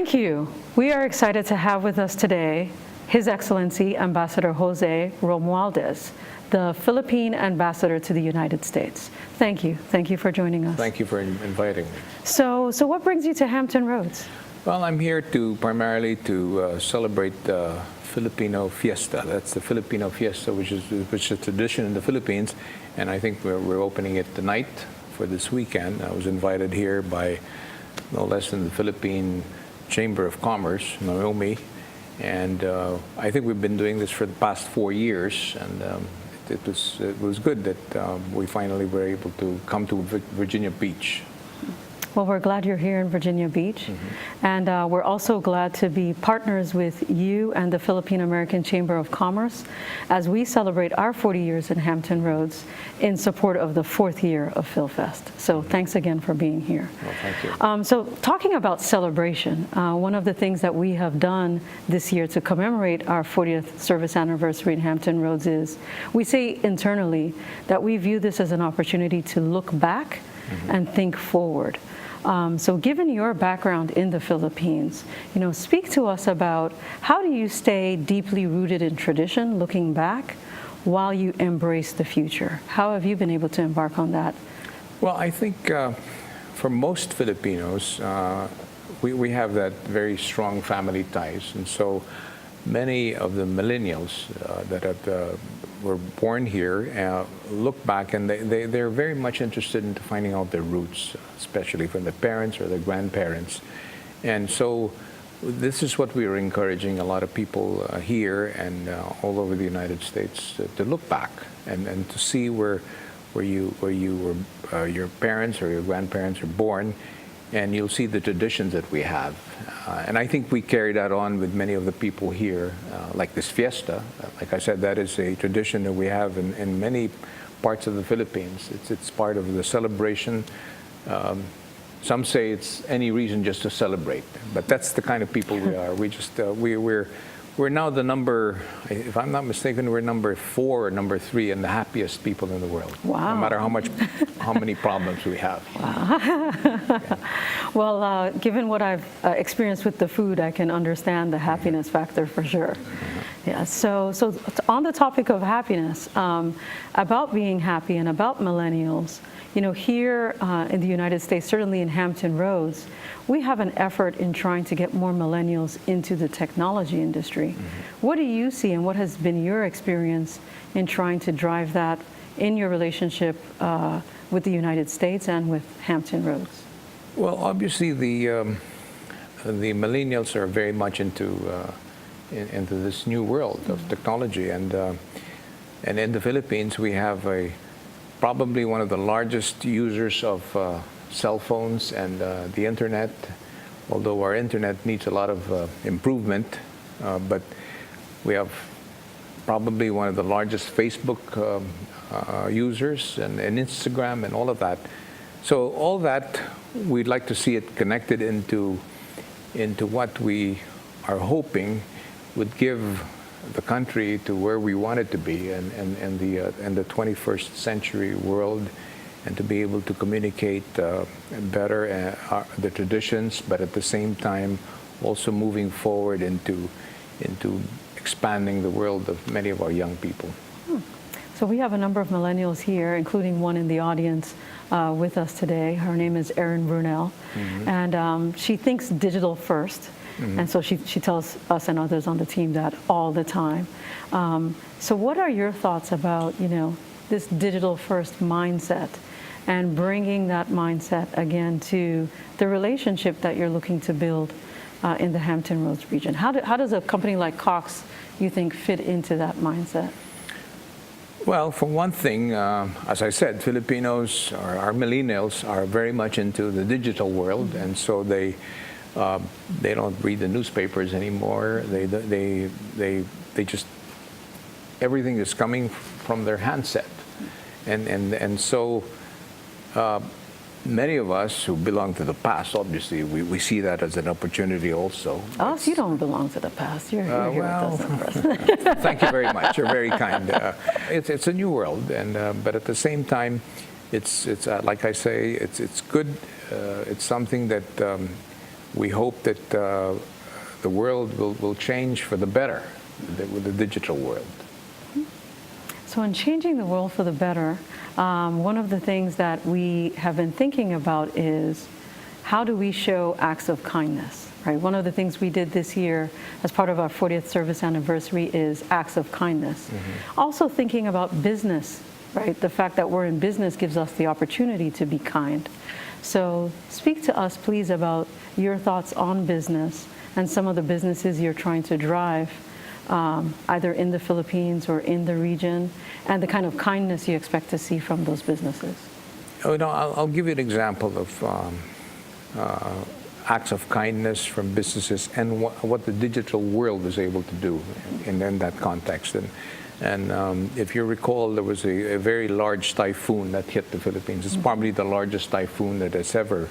Thank you. We are excited to have with us today His Excellency Ambassador Jose Romualdez, the Philippine ambassador to the United States. Thank you. Thank you for joining us. Thank you for inviting me. So what brings you to Hampton Roads? Well, I'm here primarily to celebrate the Filipino fiesta. That's the Filipino fiesta, which is a tradition in the Philippines, and I think we're opening it tonight for this weekend. I was invited here by no less than the Philippine Chamber of Commerce, Naomi, and I think we've been doing this for the past 4 years, and it was good that we finally were able to come to Virginia Beach. Well, we're glad you're here in Virginia Beach, and we're also glad to be partners with you and the Philippine American Chamber of Commerce as we celebrate our 40 years in Hampton Roads in support of the 4th year of FilFest. So thanks again for being here. Well, thank you. So talking about celebration, one of the things that we have done this year to commemorate our 40th service anniversary in Hampton Roads is we say internally that we view this as an opportunity to look back and think forward. So given your background in the Philippines, speak to us about how do you stay deeply rooted in tradition, looking back, while you embrace the future? How have you been able to embark on that? Well, I think for most Filipinos, we have that very strong family ties, and so many of the millennials that were born here look back, and they're very much interested in finding out their roots, especially from their parents or their grandparents. And so this is what we are encouraging a lot of people here and all over the United States to look back and to see where your parents or your grandparents were born, and you'll see the traditions that we have. And I think we carry that on with many of the people here, like this fiesta. Like I said, that is a tradition that we have in many parts of the Philippines. It's part of the celebration. Some say it's any reason just to celebrate, but that's the kind of people we are. We just we're now the number, if I'm not mistaken, we're number 4 or number 3 and the happiest people in the world. Wow. No matter how many problems we have. Wow. Yeah. Well, given what I've experienced with the food, I can understand the happiness factor for sure. Yeah. So on the topic of happiness, about being happy and about millennials, here in the United States, certainly in Hampton Roads, we have an effort in trying to get more millennials into the technology industry. What do you see, and what has been your experience in trying to drive that in your relationship with the United States and with Hampton Roads? Well, obviously the millennials are very much into this new world of technology, and in the Philippines we have probably one of the largest users of cell phones and the internet, although our internet needs a lot of improvement, but we have probably one of the largest Facebook users and Instagram and all of that. So all that, we'd like to see it connected into what we are hoping would give the country to where we want it to be, and the 21st century world, and to be able to communicate better the traditions, but at the same time also moving forward into expanding the world of many of our young people. So we have a number of millennials here, including one in the audience with us today. Her name is Erin Brunel, and she thinks digital first. And so she tells us and others on the team that all the time. So what are your thoughts about, this digital first mindset and bringing that mindset again to the relationship that you're looking to build in the Hampton Roads region? How does a company like Cox, you think, fit into that mindset? Well, for one thing, as I said, Filipinos, or our millennials, are very much into the digital world, and so they don't read the newspapers anymore. They just, everything is coming from their handset, and so many of us who belong to the past, obviously, we see that as an opportunity also. Oh, so you don't belong to the past. You're here with us in person. Thank you very much. You're very kind. It's a new world, and but at the same time, it's like I say, it's good. It's something that we hope that the world will change for the better with the digital world. So in changing the world for the better, one of the things that we have been thinking about is how do we show acts of kindness, right? One of the things we did this year as part of our 40th service anniversary is acts of kindness. Also thinking about business, right? The fact that we're in business gives us the opportunity to be kind. So speak to us, please, about your thoughts on business and some of the businesses you're trying to drive, either in the Philippines or in the region, and the kind of kindness you expect to see from those businesses. Oh, no, I'll give you an example of acts of kindness from businesses and what the digital world is able to do in that context. And if you recall, there was a very large typhoon that hit the Philippines. It's probably the largest typhoon that has ever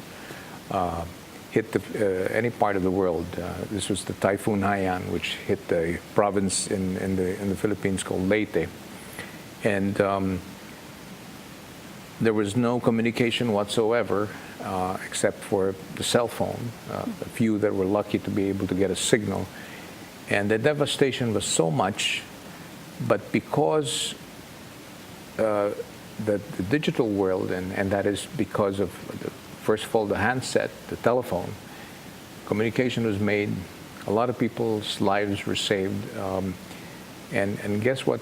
hit any part of the world. This was the Typhoon Haiyan, which hit a province in the Philippines called Leyte. And there was no communication whatsoever except for the cell phone, a few that were lucky to be able to get a signal. And the devastation was so much, but because the digital world, and that is because of, first of all, the handset, the telephone, communication was made, a lot of people's lives were saved. And guess what?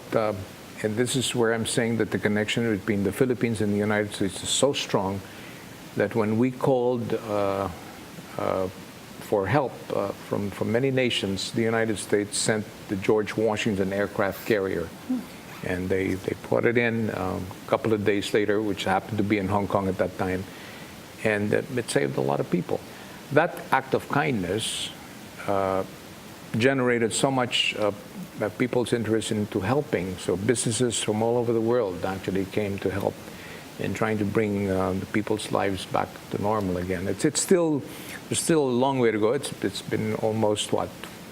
And this is where I'm saying that the connection between the Philippines and the United States is so strong that when we called for help from many nations, the United States sent the George Washington aircraft carrier. And they put it in a couple of days later, which happened to be in Hong Kong at that time. And it saved a lot of people. That act of kindness generated so much people's interest into helping. So businesses from all over the world actually came to help in trying to bring the people's lives back to normal again. There's still a long way to go. It's been almost,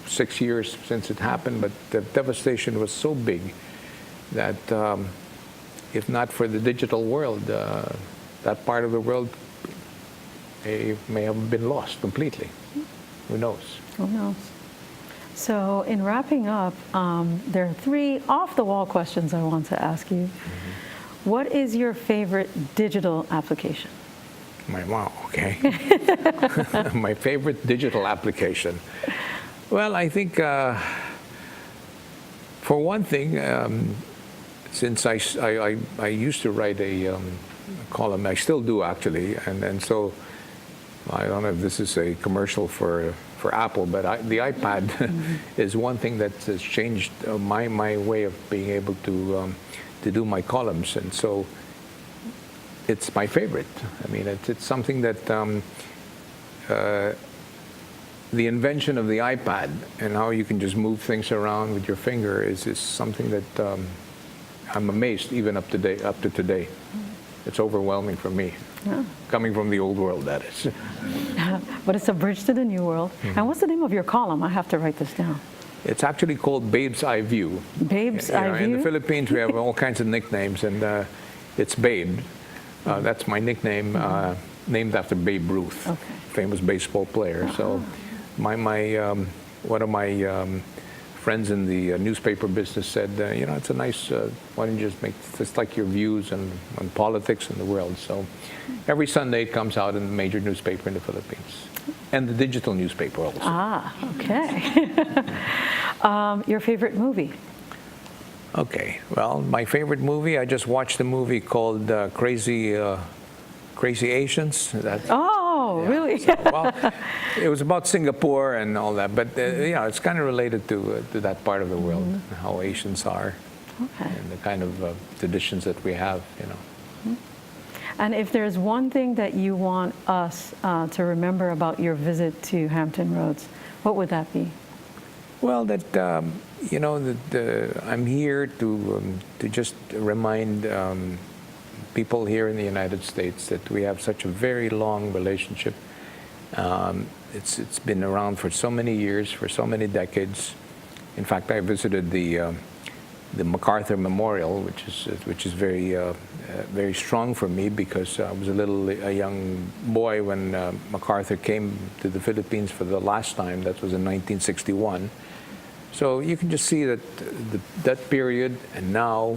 6 years since it happened, but the devastation was so big that if not for the digital world, that part of the world may have been lost completely. Who knows? Who knows? So in wrapping up, there are 3 off-the-wall questions I want to ask you. What is your favorite digital application? Wow, okay. My favorite digital application. Well, I think, for one thing, since I used to write a column, I still do actually, and so I don't know if this is a commercial for Apple, but the iPad is one thing that has changed my way of being able to do my columns, and so it's my favorite. I mean, it's something that the invention of the iPad and how you can just move things around with your finger is something that I'm amazed even up to today. It's overwhelming for me. Yeah. Coming from the old world, that is. But it's a bridge to the new world. And what's the name of your column? I have to write this down. It's actually called Babe's Eye View. Babe's Eye View? In the Philippines, we have all kinds of nicknames, and it's Babe. That's my nickname, named after Babe Ruth, famous baseball player. So one of my friends in the newspaper business said, it's a nice, why don't you just make this like your views on politics in the world. So every Sunday it comes out in the major newspaper in the Philippines. And the digital newspaper also. Okay. Your favorite movie? Okay, well, my favorite movie, I just watched a movie called Crazy Asians. Really? So, well, it was about Singapore and all that, but it's kind of related to that part of the world, how Asians are, and the kind of traditions that we have, And if there's one thing that you want us to remember about your visit to Hampton Roads, what would that be? Well, that I'm here to just remind people here in the United States that we have such a very long relationship. It's been around for so many years, for so many decades. In fact, I visited the MacArthur Memorial, which is very very strong for me because I was a young boy when MacArthur came to the Philippines for the last time. That was in 1961. So you can just see that that period and now,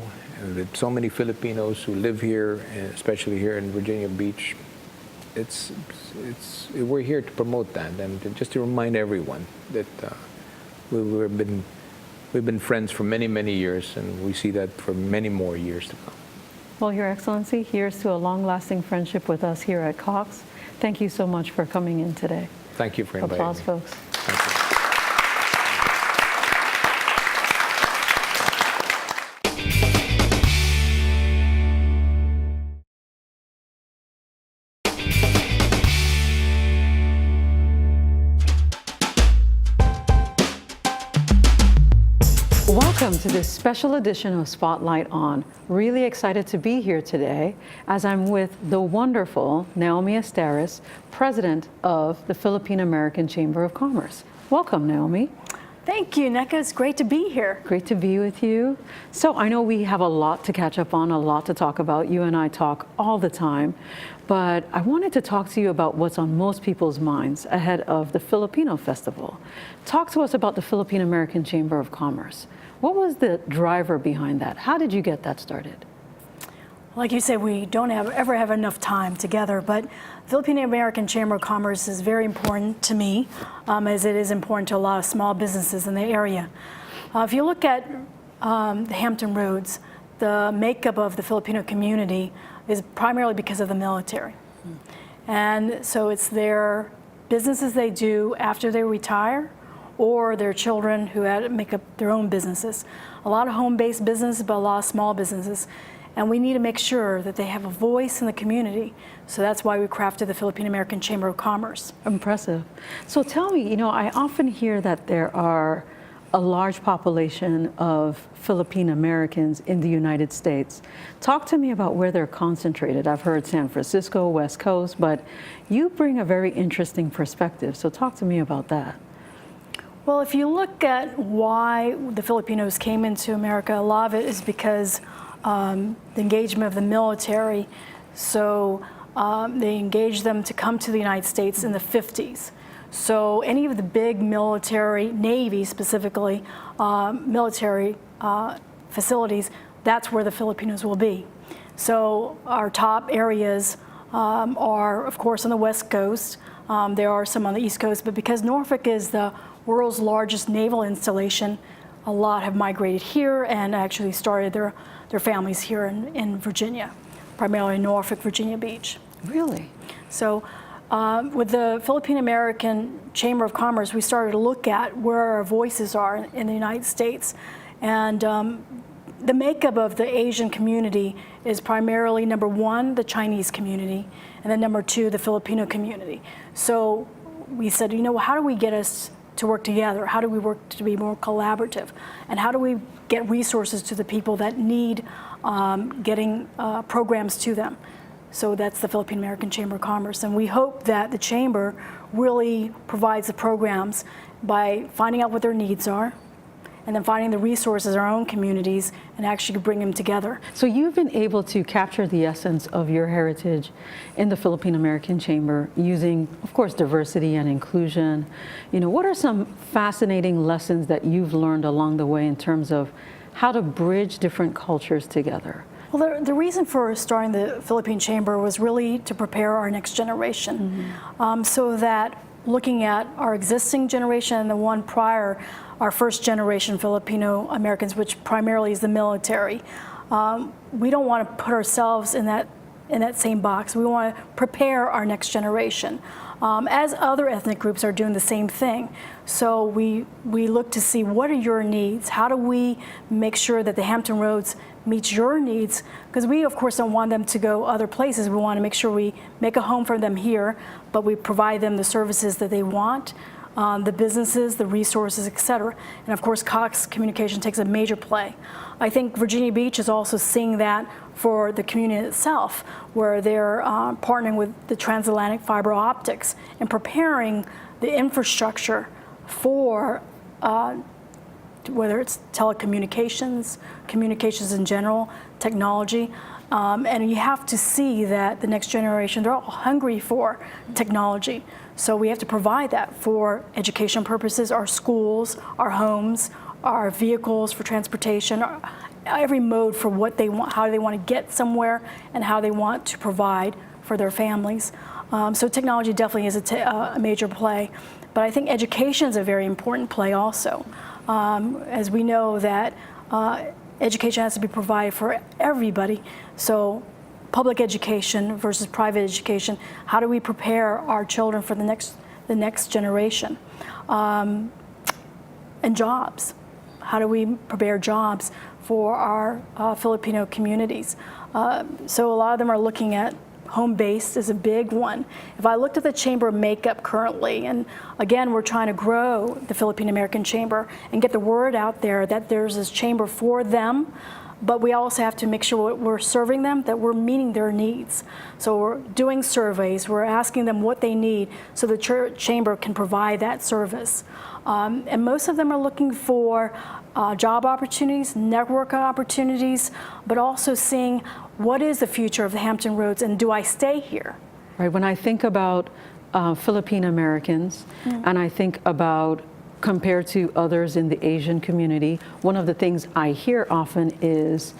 with so many Filipinos who live here, especially here in Virginia Beach, we're here to promote that and just to remind everyone that we've been friends for many, many years, and we see that for many more years to come. Well, Your Excellency, here's to a long-lasting friendship with us here at Cox. Thank you so much for coming in today. Thank you for inviting Applause, me. folks. Thank you. Welcome to this special edition of Spotlight On. Really excited to be here today as I'm with the wonderful Naomi Esteres, President of the Philippine American Chamber of Commerce. Welcome, Naomi. Thank you, Neka. It's great to be here. Great to be with you. So I know we have a lot to catch up on, a lot to talk about. You and I talk all the time, but I wanted to talk to you about what's on most people's minds ahead of the Filipino Festival. Talk to us about the Philippine American Chamber of Commerce. What was the driver behind that? How did you get that started? Like you said, we don't ever have enough time together, but Philippine American Chamber of Commerce is very important to me, as it is important to a lot of small businesses in the area. If you look at the Hampton Roads, the makeup of the Filipino community is primarily because of the military. And so it's their businesses they do after they retire, or their children who make up their own businesses. A lot of home-based businesses, but a lot of small businesses. And we need to make sure that they have a voice in the community. So that's why we crafted the Philippine American Chamber of Commerce. Impressive. So tell me, I often hear that there are a large population of Filipino Americans in the United States. Talk to me about where they're concentrated. I've heard San Francisco, West Coast, but you bring a very interesting perspective. So talk to me about that. Well, if you look at why the Filipinos came into America, a lot of it is because the engagement of the military. So they engaged them to come to the United States in the 50s. So any of the big military, Navy specifically, military facilities, that's where the Filipinos will be. So our top areas are, of course, on the West Coast. There are some on the East Coast, but because Norfolk is the world's largest naval installation, a lot have migrated here and actually started their families here in Virginia, primarily Norfolk, Virginia Beach. Really? So with the Philippine American Chamber of Commerce, we started to look at where our voices are in the United States. And the makeup of the Asian community is primarily, number one, the Chinese community, and then number two, the Filipino community. So we said, how do we get us to work together? How do we work to be more collaborative? And how do we get resources to the people that need getting programs to them? So that's the Philippine American Chamber of Commerce. And we hope that the Chamber really provides the programs by finding out what their needs are, and then finding the resources in our own communities and actually bring them together. So you've been able to capture the essence of your heritage in the Philippine American Chamber using, of course, diversity and inclusion. What are some fascinating lessons that you've learned along the way in terms of how to bridge different cultures together? Well, the reason for starting the Philippine Chamber was really to prepare our next generation, so that looking at our existing generation and the one prior, our first generation Filipino Americans, which primarily is the military, we don't want to put ourselves in that same box. We want to prepare our next generation, as other ethnic groups are doing the same thing. So we look to see, what are your needs? How do we make sure that the Hampton Roads meets your needs? Because we, of course, don't want them to go other places. We want to make sure we make a home for them here, but we provide them the services that they want, the businesses, the resources, et cetera. And of course, Cox Communication takes a major play. I think Virginia Beach is also seeing that for the community itself, where they're partnering with the transatlantic fiber optics and preparing the infrastructure for whether it's telecommunications, communications in general, technology. And you have to see that the next generation, they're all hungry for technology. So we have to provide that for education purposes, our schools, our homes, our vehicles for transportation, every mode for what they want, how they want to get somewhere, and how they want to provide for their families. So technology definitely is a major play. But I think education is a very important play also. As we know that education has to be provided for everybody. So public education versus private education, how do we prepare our children for the next generation? And jobs. How do we prepare jobs for our Filipino communities? So a lot of them are looking at home-based is a big one. If I looked at the chamber makeup currently, and again, we're trying to grow the Philippine American Chamber and get the word out there that there's this chamber for them, but we also have to make sure we're serving them, that we're meeting their needs. So we're doing surveys, we're asking them what they need so the chamber can provide that service. And most of them are looking for job opportunities, network opportunities, but also seeing what is the future of the Hampton Roads and do I stay here? Right. When I think about Filipino Americans and I think about compared to others in the Asian community, one of the things I hear often is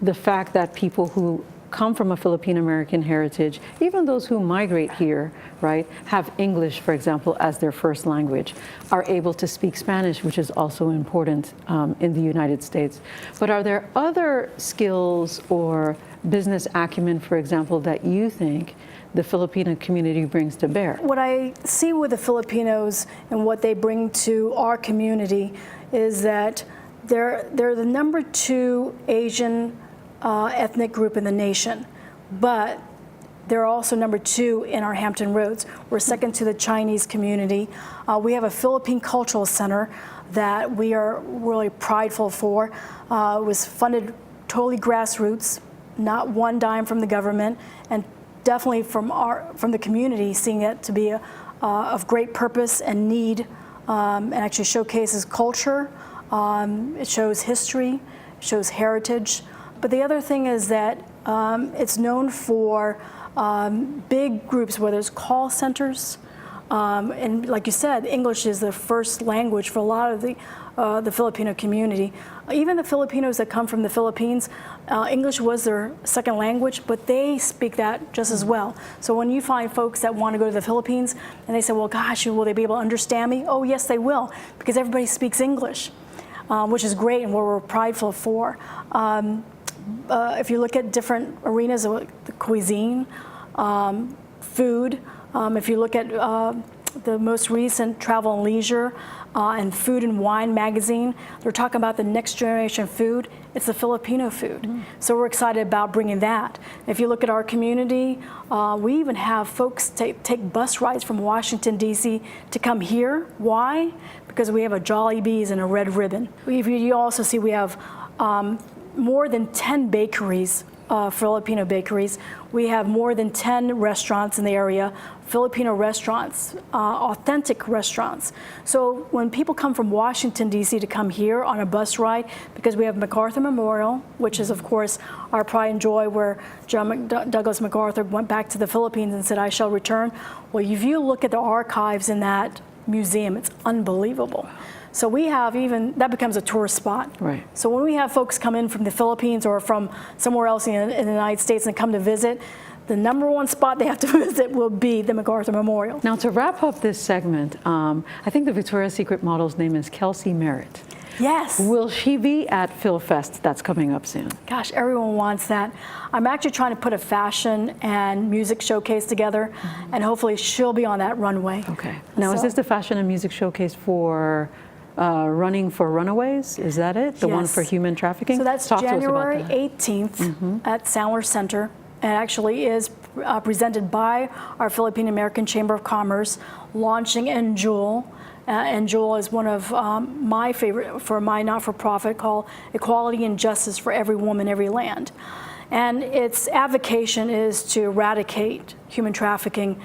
the fact that people who come from a Filipino American heritage, even those who migrate here, right, have English, for example, as their first language, are able to speak Spanish, which is also important in the United States. But are there other skills or business acumen, for example, that you think the Filipino community brings to bear? What I see with the Filipinos and what they bring to our community is that they're the number 2 Asian ethnic group in the nation, but they're also number 2 in our Hampton Roads. We're second to the Chinese community. We have a Philippine Cultural Center that we are really prideful for. It was funded totally grassroots, not one dime from the government, and definitely from the community, seeing it to be of great purpose and need, and actually showcases culture. It shows history, it shows heritage. But the other thing is that it's known for big groups, whether it's call centers, and like you said, English is the first language for a lot of the Filipino community. Even the Filipinos that come from the Philippines, English was their second language, but they speak that just as well. So when you find folks that want to go to the Philippines and they say, well, gosh, will they be able to understand me? Oh, yes, they will, because everybody speaks English, which is great and what we're prideful for. If you look at different arenas of the cuisine, food, if you look at the most recent Travel and Leisure and Food and Wine magazine, they're talking about the next generation food. It's the Filipino food. So we're excited about bringing that. If you look at our community, we even have folks take bus rides from Washington, D.C. to come here. Why? Because we have a Jollibee's and a Red Ribbon. You also see we have more than 10 bakeries, Filipino bakeries. We have more than 10 restaurants in the area, Filipino restaurants, authentic restaurants. So when people come from Washington, D.C. to come here on a bus ride, because we have MacArthur Memorial, which is, of course, our pride and joy, where Douglas MacArthur went back to the Philippines and said, I shall return. Well, if you look at the archives in that museum, it's unbelievable. So we have that becomes a tourist spot. Right. So when we have folks come in from the Philippines or from somewhere else in the United States and come to visit, the number 1 spot they have to visit will be the MacArthur Memorial. Now, to wrap up this segment, I think the Victoria's Secret model's name is Kelsey Merritt. Yes. Will she be at FilFest? That's coming up soon. Gosh, everyone wants that. I'm actually trying to put a fashion and music showcase together, and hopefully she'll be on that runway. Okay. Now, is this the fashion and music showcase for Running for Runaways? Is that it? The one for human trafficking? So that's Talk January to us about that. 18th at Sandler Center. It actually is presented by our Philippine American Chamber of Commerce, launching Enjul. Enjul is one of my favorite for my not-for-profit called Equality and Justice for Every Woman, Every Land. And its advocation is to eradicate human trafficking.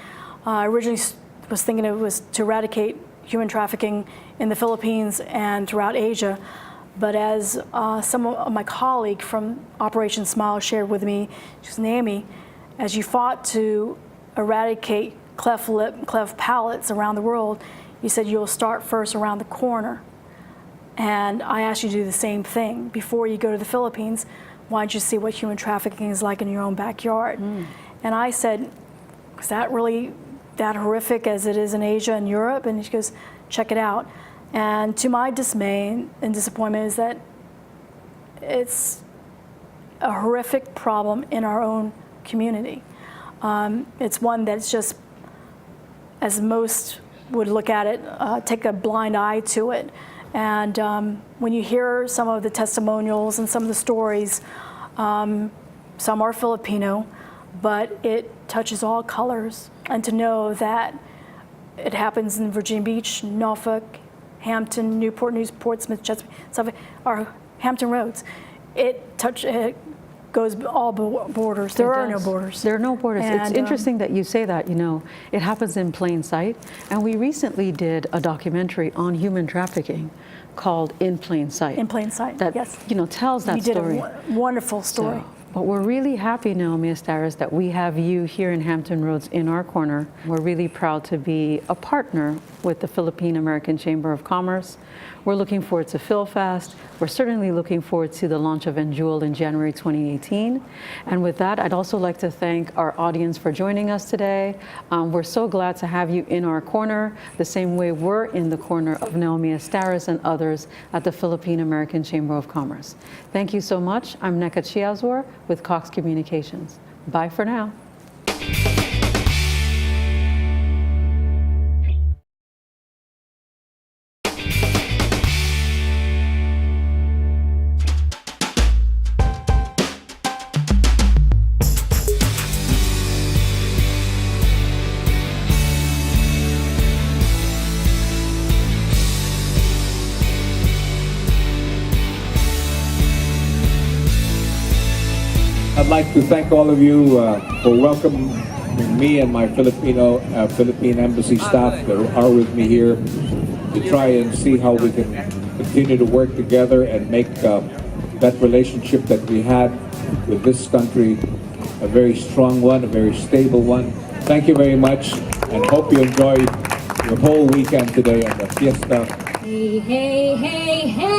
I originally was thinking it was to eradicate human trafficking in the Philippines and throughout Asia. But as some of my colleague from Operation Smile shared with me, she's Naomi, as you fought to eradicate cleft lip, cleft palates around the world, you said you'll start first around the corner. And I asked you to do the same thing. Before you go to the Philippines, why don't you see what human trafficking is like in your own backyard? And I said, is that really that horrific as it is in Asia and Europe? And she goes, check it out. And to my dismay and disappointment is that it's a horrific problem in our own community. It's one that's just, as most would look at it, take a blind eye to it. And when you hear some of the testimonials and some of the stories, some are Filipino, but it touches all colors. And to know that it happens in Virginia Beach, Norfolk, Hampton, Newport News, Portsmouth, Chesapeake, Suffolk, or Hampton Roads, it goes all borders. There are no borders. There are no borders. And, it's interesting that you say that. You know, it happens in plain sight. And we recently did a documentary on human trafficking called In Plain Sight. In Plain Sight, that, yes. you know, tells that story. You did a wonderful story. But we're really happy, Naomi Estaras, that we have you here in Hampton Roads in our corner. We're really proud to be a partner with the Philippine American Chamber of Commerce. We're looking forward to FilFest. We're certainly looking forward to the launch of Enjewel in January 2018. And with that, I'd also like to thank our audience for joining us today. We're so glad to have you in our corner, the same way we're in the corner of Naomi Estaras and others at the Philippine American Chamber of Commerce. Thank you so much. I'm Neka Chiazor with Cox Communications. Bye for now. I'd like to thank all of you for welcoming me and my Philippine embassy staff that are with me here to try and see how we can continue to work together and make that relationship that we had with this country a very strong one, a very stable one. Thank you very much, and hope you enjoy your whole weekend today at the fiesta. Hey, hey, hey, hey.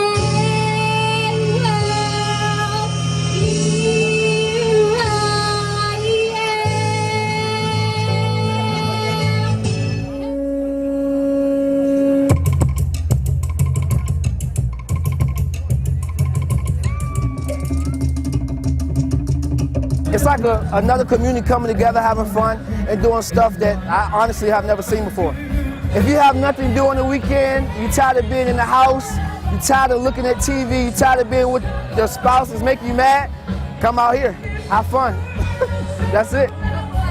It's like another community coming together, having fun, and doing stuff that I honestly have never seen before. If you have nothing to do on the weekend, you're tired of being in the house, you're tired of looking at TV, you're tired of being with your spouse that's making you mad, come out here, have fun. That's it.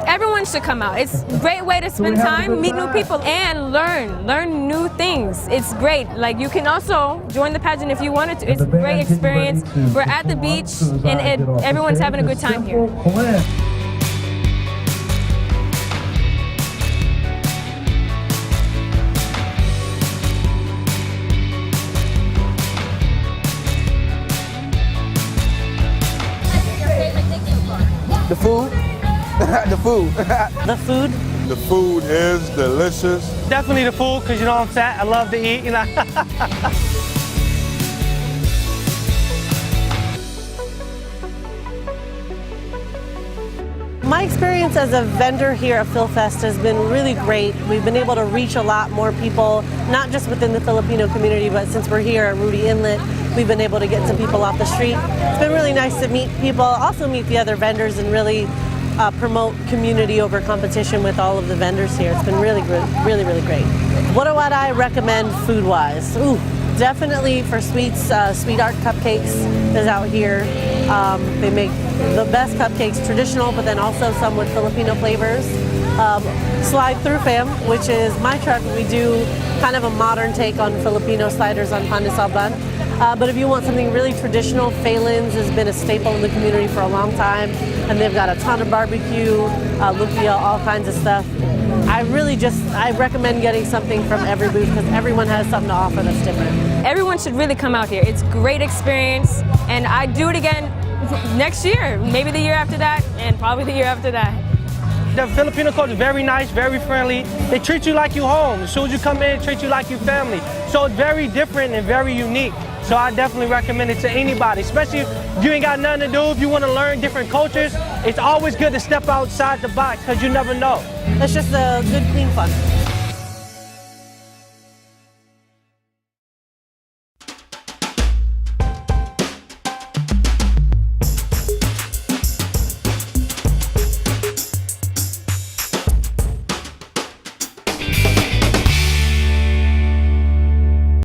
Everyone should come out. It's a great way to spend time, meet new people, and learn new things. It's great. Like, you can also join the pageant if you wanted to. It's a great experience. We're at the beach, and everyone's having a good time here. The food. The food. The food? The food is delicious. Definitely the food, because you know I'm fat. I love to eat, you know. My experience as a vendor here at FilFest has been really great. We've been able to reach a lot more people, not just within the Filipino community, but since we're here at Rudy Inlet, we've been able to get some people off the street. It's been really nice to meet people, also meet the other vendors, and really promote community over competition with all of the vendors here. It's been really good, really great. What would I recommend food-wise? Ooh, definitely for sweets, Sweet Art Cupcakes is out here. They make the best cupcakes, traditional, but then also some with Filipino flavors. Slide Through Fam, which is my truck. We do kind of a modern take on Filipino sliders on pandesal bun. But if you want something really traditional, Phelan's has been a staple in the community for a long time, and they've got a ton of barbecue, lumpia, all kinds of stuff. I recommend getting something from every booth because everyone has something to offer that's different. everyone should really come out here. It's a great experience, and I'd do it again next year, maybe the year after that, and probably the year after that. The Filipino culture is very nice, very friendly. They treat you like you home. As soon as you come in, treat you like your family. So it's very different and very unique. So I definitely recommend it to anybody, especially if you ain't got nothing to do, if you want to learn different cultures. It's always good to step outside the box because you never know. It's just a good, clean fun.